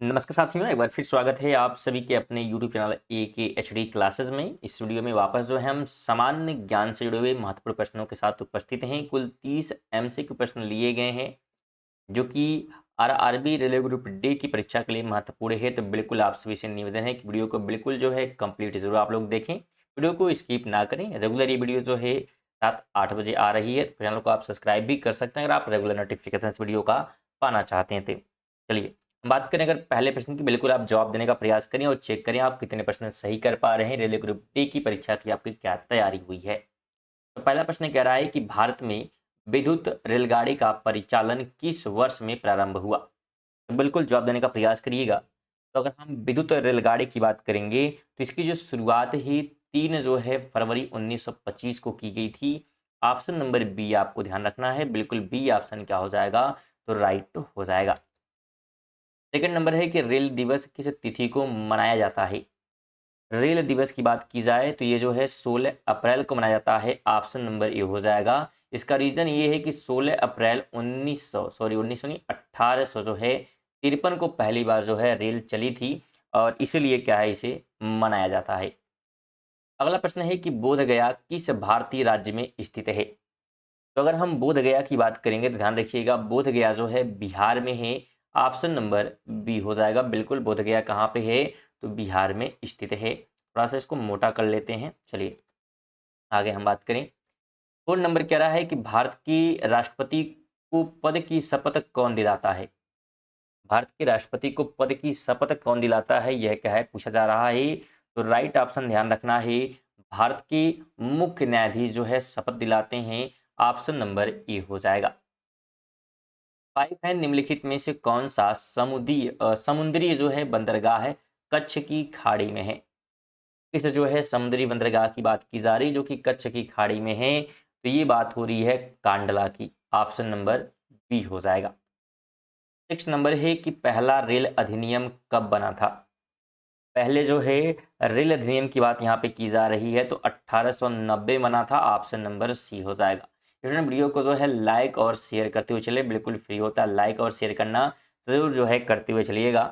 नमस्कार साथियों, एक बार फिर स्वागत है आप सभी के अपने YouTube चैनल AKHD क्लासेस में। इस वीडियो में वापस जो है हम सामान्य ज्ञान से जुड़े हुए महत्वपूर्ण प्रश्नों के साथ उपस्थित हैं। कुल 30 MCQ प्रश्न लिए गए हैं जो कि RRB रेलवे ग्रुप डी की परीक्षा के लिए महत्वपूर्ण है। तो बिल्कुल आप सभी से निवेदन है कि वीडियो को बिल्कुल जो है कंप्लीट जरूर आप लोग देखें, वीडियो को स्किप ना करें। रेगुलर ये वीडियो जो है रात 8 बजे आ रही है, तो चैनल को आप सब्सक्राइब भी कर सकते हैं अगर आप रेगुलर नोटिफिकेशन वीडियो का पाना चाहते हैं। तो चलिए बात करें अगर पहले प्रश्न की, बिल्कुल आप जवाब देने का प्रयास करें और चेक करें आप कितने प्रश्न सही कर पा रहे हैं। रेलवे ग्रुप डी की परीक्षा की आपकी क्या तैयारी हुई है। तो पहला प्रश्न कह रहा है कि भारत में विद्युत रेलगाड़ी का परिचालन किस वर्ष में प्रारंभ हुआ। तो बिल्कुल जवाब देने का प्रयास करिएगा। तो अगर हम विद्युत रेलगाड़ी की बात करेंगे तो इसकी जो शुरुआत ही 3 जो है फरवरी 1925 को की गई थी। ऑप्शन नंबर बी आपको ध्यान रखना है, बिल्कुल बी ऑप्शन क्या हो जाएगा, तो राइट हो जाएगा। सेकंड नंबर है कि रेल दिवस किस तिथि को मनाया जाता है। रेल दिवस की बात की जाए तो ये जो है 16 अप्रैल को मनाया जाता है। ऑप्शन नंबर ए हो जाएगा। इसका रीजन ये है कि 16 अप्रैल 1900 नहीं 1800 जो है 53 को पहली बार जो है रेल चली थी और इसीलिए क्या है इसे मनाया जाता है। अगला प्रश्न है कि बोध गया किस भारतीय राज्य में स्थित है। तो अगर हम बोध गया की बात करेंगे तो ध्यान रखिएगा, बोध गया जो है बिहार में है। ऑप्शन नंबर बी हो जाएगा। बिल्कुल बोध गया कहाँ पे है, तो बिहार में स्थित है। थोड़ा सा इसको मोटा कर लेते हैं। चलिए आगे हम बात करें। 4 नंबर कह रहा है कि भारत की राष्ट्रपति को पद की शपथ कौन दिलाता है। भारत के राष्ट्रपति को पद की शपथ कौन दिलाता है, यह क्या है पूछा जा रहा है। तो राइट ऑप्शन ध्यान रखना है, भारत के मुख्य न्यायाधीश जो है शपथ दिलाते हैं। ऑप्शन नंबर ए हो जाएगा। 5 है निम्नलिखित में से कौन सा समुद्री जो है बंदरगाह है कच्छ की खाड़ी में है। इस जो है समुद्री बंदरगाह की बात की जा रही जो कि कच्छ की खाड़ी में है, तो ये बात हो रही है कांडला की। ऑप्शन नंबर बी हो जाएगा। 6 नंबर है कि पहला रेल अधिनियम कब बना था। पहले जो है रेल अधिनियम की बात यहाँ पे की जा रही है तो 1890 बना था। ऑप्शन नंबर सी हो जाएगा। स्टूडेंट वीडियो को जो है लाइक और शेयर करते हुए चले, बिल्कुल फ्री होता है लाइक और शेयर करना, जरूर जो है करते हुए चलिएगा।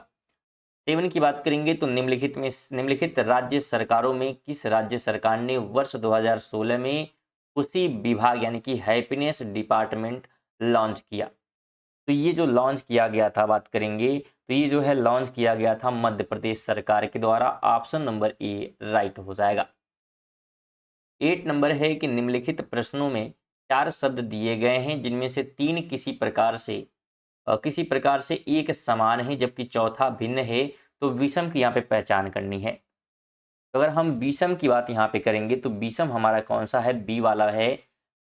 7 की बात करेंगे तो निम्नलिखित राज्य सरकारों में किस राज्य सरकार ने वर्ष 2016 में उसी विभाग यानी कि हैप्पीनेस डिपार्टमेंट लॉन्च किया। तो ये जो लॉन्च किया गया था बात करेंगे तो ये जो है लॉन्च किया गया था मध्य प्रदेश सरकार के द्वारा। ऑप्शन नंबर ए राइट हो जाएगा। 8 नंबर है कि निम्नलिखित प्रश्नों में 4 शब्द दिए गए हैं जिनमें से 3 किसी प्रकार से एक समान है जबकि चौथा भिन्न है, तो विषम की यहाँ पे पहचान करनी है। तो अगर हम विषम की बात यहाँ पे करेंगे तो विषम हमारा कौन सा है, बी वाला है,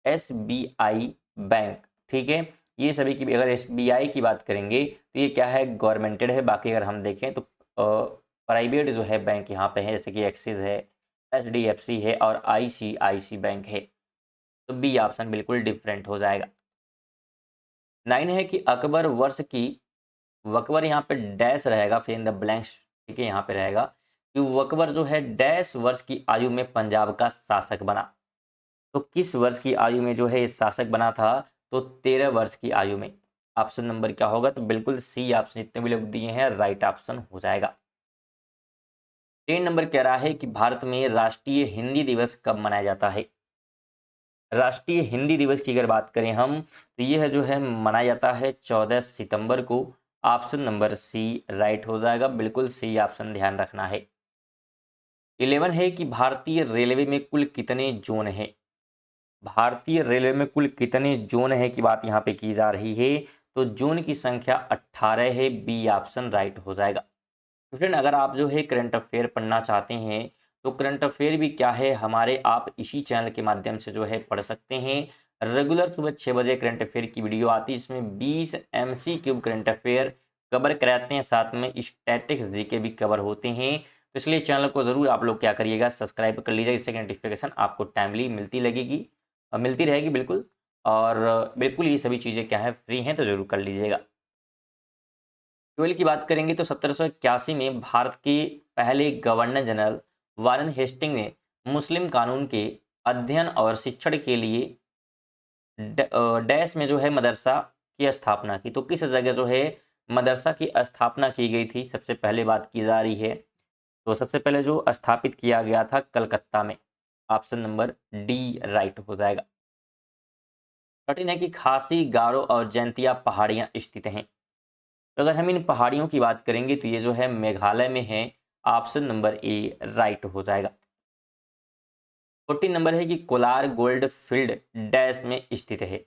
SBI बैंक। ठीक है, ये सभी की अगर SBI की बात करेंगे तो ये क्या है, गवर्नमेंटेड है। बाकी अगर हम देखें तो प्राइवेट जो है बैंक यहाँ पे है, जैसे कि एक्सिस है, HDFC है और ICICI बैंक है। तो बी ऑप्शन बिल्कुल डिफरेंट हो जाएगा। 9 है कि वकबर यहाँ पे डैश रहेगा, फिर इन द ब्लैंक्स। ठीक है, यहाँ पे रहेगा कि वकबर जो है डैश वर्ष की आयु में पंजाब का शासक बना। तो किस वर्ष की आयु में जो है इस शासक बना था, तो 13 वर्ष की आयु में। ऑप्शन नंबर क्या होगा, तो बिल्कुल सी ऑप्शन जितने भी लोग दिए हैं राइट ऑप्शन हो जाएगा। 3 नंबर कह रहा है कि भारत में राष्ट्रीय हिंदी दिवस कब मनाया जाता है। राष्ट्रीय हिंदी दिवस की अगर बात करें हम तो यह जो है मनाया जाता है 14 सितंबर को। ऑप्शन नंबर सी राइट हो जाएगा, बिल्कुल सी ऑप्शन ध्यान रखना है। 11 है कि भारतीय रेलवे में कुल कितने जोन हैं। भारतीय रेलवे में कुल कितने जोन है की बात यहाँ पे की जा रही है, तो जोन की संख्या 18 है। बी ऑप्शन राइट हो जाएगा। तो फ्रेंड अगर आप जो है करंट अफेयर पढ़ना चाहते हैं तो करंट अफेयर भी क्या है हमारे, आप इसी चैनल के माध्यम से जो है पढ़ सकते हैं। रेगुलर सुबह 6 बजे करंट अफेयर की वीडियो आती है, इसमें 20 MCQ करंट अफेयर कवर कराते हैं, साथ में स्टैटिक्स जीके भी कवर होते हैं। तो इसलिए चैनल को ज़रूर आप लोग क्या करिएगा, सब्सक्राइब कर लीजिएगा, इससे नोटिफिकेशन आपको टाइमली मिलती रहेगी बिल्कुल। और बिल्कुल ये सभी चीज़ें क्या है फ्री हैं, तो ज़रूर कर लीजिएगा। 12 की बात करेंगे तो 1781 में भारत के पहले गवर्नर जनरल वारेन हेस्टिंग ने मुस्लिम कानून के अध्ययन और शिक्षण के लिए डैश में जो है मदरसा की स्थापना की। तो किस जगह जो है मदरसा की स्थापना की गई थी, सबसे पहले बात की जा रही है। तो सबसे पहले जो स्थापित किया गया था कलकत्ता में, ऑप्शन नंबर डी राइट हो जाएगा। कठिन है कि खासी, गारो और जैंतिया पहाड़ियां स्थित हैं। तो अगर हम इन पहाड़ियों की बात करेंगे तो ये जो है मेघालय में है, ऑप्शन नंबर ए राइट हो जाएगा। 14 नंबर है कि कोलार गोल्ड फील्ड डैश में स्थित है।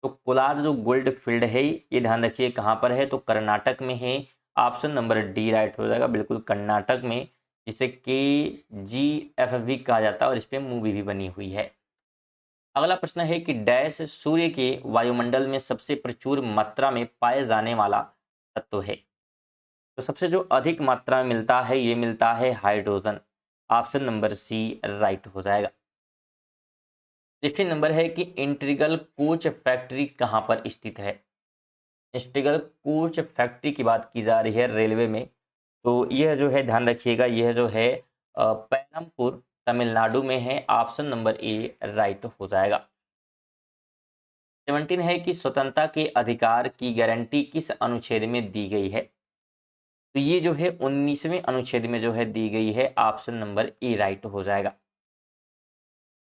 तो कोलार जो गोल्ड फील्ड है ये ध्यान रखिए कहाँ पर है, तो कर्नाटक में है, ऑप्शन नंबर डी राइट हो जाएगा, बिल्कुल कर्नाटक में, जिसे KGF भी कहा जाता है और इस पर मूवी भी बनी हुई है। अगला प्रश्न है कि डैश सूर्य के वायुमंडल में सबसे प्रचुर मात्रा में पाए जाने वाला तत्व है। तो सबसे जो अधिक मात्रा में मिलता है ये मिलता है hydrogen, option number C right हो जाएगा। 16 नंबर है कि इंटीग्रल कोच फैक्ट्री कहाँ पर स्थित है। इंटीग्रल कोच फैक्ट्री की बात की जा रही है रेलवे में, तो यह जो है ध्यान रखिएगा, यह जो है पेरम्बूर तमिलनाडु में है, ऑप्शन नंबर ए राइट हो जाएगा। 17 है कि स्वतंत्रता के अधिकार की गारंटी किस अनुच्छेद में दी गई है। तो ये जो है 19वें अनुच्छेद में जो है दी गई है, ऑप्शन नंबर ए राइट हो जाएगा।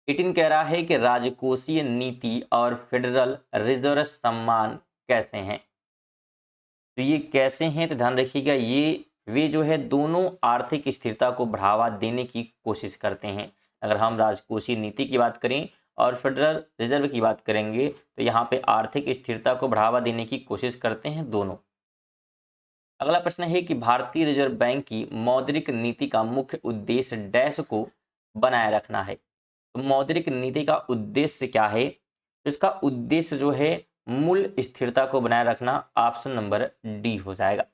18 कह रहा है कि राजकोषीय नीति और फेडरल रिजर्व सम्मान कैसे हैं। तो ये कैसे हैं, तो ध्यान रखिएगा, ये वे जो है दोनों आर्थिक स्थिरता को बढ़ावा देने की कोशिश करते हैं। अगर हम राजकोषीय नीति की बात करें और फेडरल रिजर्व की बात करेंगे तो यहाँ पे आर्थिक स्थिरता को बढ़ावा देने की कोशिश करते हैं दोनों। अगला प्रश्न है कि भारतीय रिजर्व बैंक की मौद्रिक नीति का मुख्य उद्देश्य डैश को बनाए रखना है। तो मौद्रिक नीति का उद्देश्य क्या है, तो इसका उद्देश्य जो है मूल्य स्थिरता को बनाए रखना, ऑप्शन नंबर डी हो जाएगा।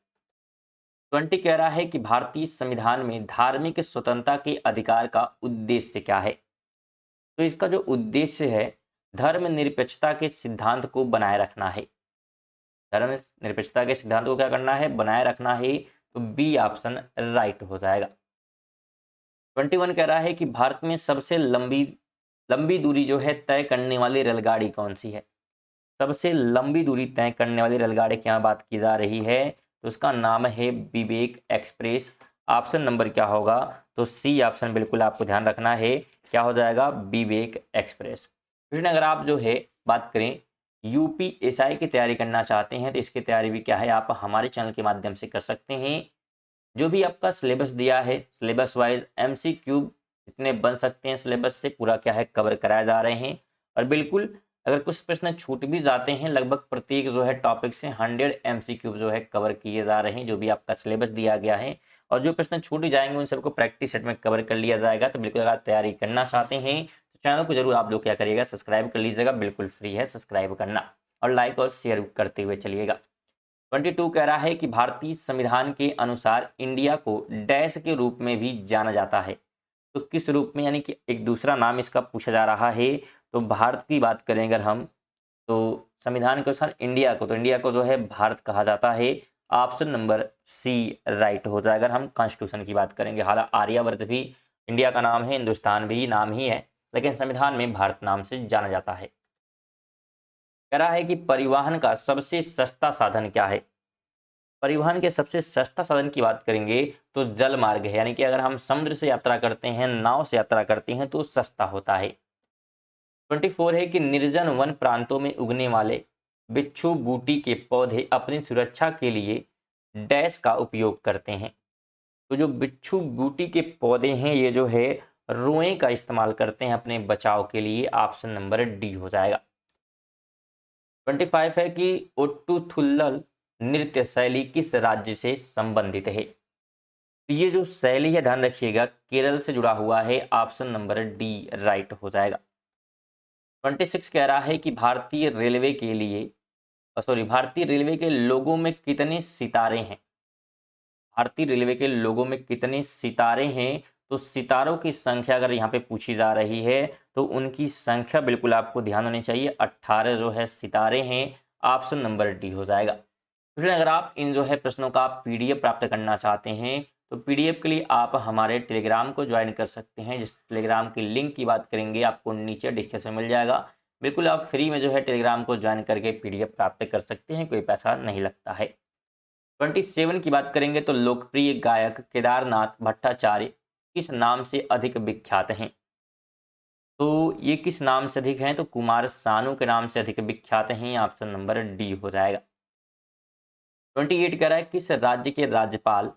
20 कह रहा है कि भारतीय संविधान में धार्मिक स्वतंत्रता के अधिकार का उद्देश्य क्या है। तो इसका जो उद्देश्य है धर्मनिरपेक्षता के सिद्धांत को बनाए रखना है। धर्मनिरपेक्षता के सिद्धांत को क्या करना है, बनाए रखना है, तो बी ऑप्शन राइट हो जाएगा। 21 कह रहा है कि भारत में सबसे लंबी दूरी जो है तय करने वाली रेलगाड़ी कौन सी है। सबसे लंबी दूरी तय करने वाली रेलगाड़ी की यहाँ बात की जा रही है, तो उसका नाम है विवेक एक्सप्रेस। ऑप्शन नंबर क्या होगा, तो सी ऑप्शन बिल्कुल आपको ध्यान रखना है, क्या हो जाएगा, विवेक एक्सप्रेस। फिर अगर आप जो है बात करें UPSI की तैयारी करना चाहते हैं तो इसकी तैयारी भी क्या है, आप हमारे चैनल के माध्यम से कर सकते हैं। जो भी आपका सिलेबस दिया है, सिलेबस वाइज MCQ जितने बन सकते हैं सिलेबस से पूरा क्या है कवर कराए जा रहे हैं। और बिल्कुल अगर कुछ प्रश्न छूट भी जाते हैं, लगभग प्रत्येक जो है टॉपिक से 100 MCQ जो है कवर किए जा रहे हैं, जो भी आपका सिलेबस दिया गया है। और जो प्रश्न छूट जाएंगे उन सबको प्रैक्टिस सेट में कवर कर लिया जाएगा। तो बिल्कुल अगर आप तैयारी करना चाहते हैं तो चैनल को जरूर आप लोग क्या करिएगा, सब्सक्राइब कर लीजिएगा, बिल्कुल फ्री है सब्सक्राइब करना, और लाइक और शेयर करते हुए चलिएगा। 22 कह रहा है कि भारतीय संविधान के अनुसार इंडिया को डैश के रूप में भी जाना जाता है। तो किस रूप में, यानी कि एक दूसरा नाम इसका पूछा जा रहा है। तो भारत की बात करें अगर हम, तो संविधान के अनुसार इंडिया को, तो इंडिया को जो है भारत कहा जाता है, ऑप्शन नंबर सी राइट हो जाएगा। अगर हम कॉन्स्टिट्यूशन की बात करेंगे, हालांकि आर्यावर्त भी इंडिया का नाम है, हिंदुस्तान भी नाम ही है, लेकिन संविधान में भारत नाम से जाना जाता है। कह रहा है कि परिवहन का सबसे सस्ता साधन क्या है। परिवहन के सबसे सस्ता साधन की बात करेंगे तो जल मार्ग है, यानी कि अगर हम समुद्र से यात्रा करते हैं, नाव से यात्रा करते हैं तो सस्ता होता है। 24 है कि निर्जन वन प्रांतों में उगने वाले बिच्छू बूटी के पौधे अपनी सुरक्षा के लिए डैश का उपयोग करते हैं। तो जो बिच्छू बूटी के पौधे हैं ये जो है रुएं का इस्तेमाल करते हैं अपने बचाव के लिए, ऑप्शन नंबर डी हो जाएगा। 25 है कि ओट्टुथुल्लल नृत्य शैली किस राज्य से संबंधित है। तो ये जो शैली है ध्यान रखिएगा केरल से जुड़ा हुआ है, ऑप्शन नंबर डी राइट हो जाएगा। 26 कह रहा है कि भारतीय रेलवे के लोगों में कितने सितारे हैं। भारतीय रेलवे के लोगों में कितने सितारे हैं, तो सितारों की संख्या अगर यहाँ पे पूछी जा रही है तो उनकी संख्या बिल्कुल आपको ध्यान होनी चाहिए, 18 जो है सितारे हैं, ऑप्शन नंबर डी हो जाएगा। फिर अगर आप इन जो है प्रश्नों का PDF प्राप्त करना चाहते हैं तो PDF के लिए आप हमारे टेलीग्राम को ज्वाइन कर सकते हैं, जिस टेलीग्राम की लिंक की बात करेंगे आपको नीचे डिस्क्रिप्शन में मिल जाएगा। बिल्कुल आप फ्री में जो है टेलीग्राम को ज्वाइन करके PDF प्राप्त कर सकते हैं, कोई पैसा नहीं लगता है। 27 की बात करेंगे तो लोकप्रिय गायक केदारनाथ भट्टाचार्य किस नाम से अधिक विख्यात हैं? तो ये किस नाम से अधिक हैं? तो कुमार सानू के नाम से अधिक विख्यात हैं। ऑप्शन नंबर डी हो जाएगा। 28 कह रहा है किस राज्य के राज्यपाल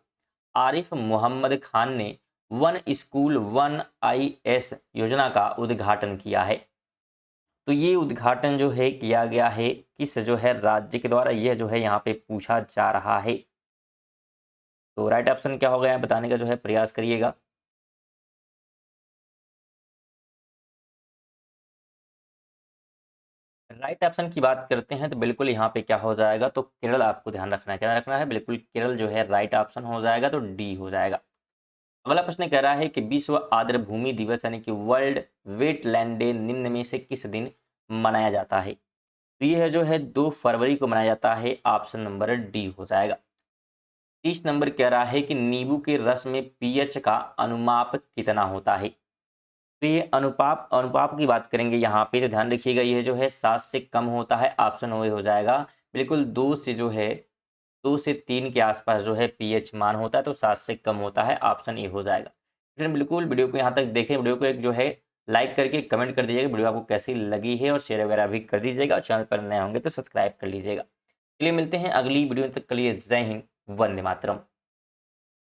आरिफ मोहम्मद खान ने वन स्कूल वन आईएस योजना का उद्घाटन किया है? तो ये उद्घाटन जो है किया गया है किस जो है राज्य के द्वारा, यह जो है यहाँ पे पूछा जा रहा है। तो राइट ऑप्शन क्या हो गया बताने का जो है प्रयास करिएगा। राइट ऑप्शन की बात करते हैं तो बिल्कुल यहाँ पे क्या हो जाएगा, तो केरल आपको ध्यान रखना है। क्या रखना है? बिल्कुल केरल जो है राइट ऑप्शन हो जाएगा, तो डी हो जाएगा। अगला प्रश्न कह रहा है कि विश्व आर्द्र भूमि दिवस यानी कि वर्ल्ड वेटलैंड डे निम्न में से किस दिन मनाया जाता है? तो यह जो है 2 फरवरी को मनाया जाता है। ऑप्शन नंबर डी हो जाएगा। 30 नंबर कह रहा है कि नींबू के रस में पीएच का अनुपात कितना होता है? तो ये अनुपात अनुपात की बात करेंगे यहाँ पे तो ध्यान रखिएगा, यह जो है 7 से कम होता है। ऑप्शन ओ हो जाएगा। बिल्कुल 2 से जो है 2 से 3 के आसपास जो है पीएच मान होता है, तो 7 से कम होता है। ऑप्शन ए हो जाएगा। फिर बिल्कुल वीडियो को यहाँ तक देखें, वीडियो को एक जो है लाइक करके कमेंट कर दीजिएगा वीडियो आपको कैसी लगी है, और शेयर वगैरह भी कर दीजिएगा, और चैनल पर नए होंगे तो सब्सक्राइब कर लीजिएगा। चलिए मिलते हैं अगली वीडियो, तक के लिए जय हिंद, वंदे मातरम।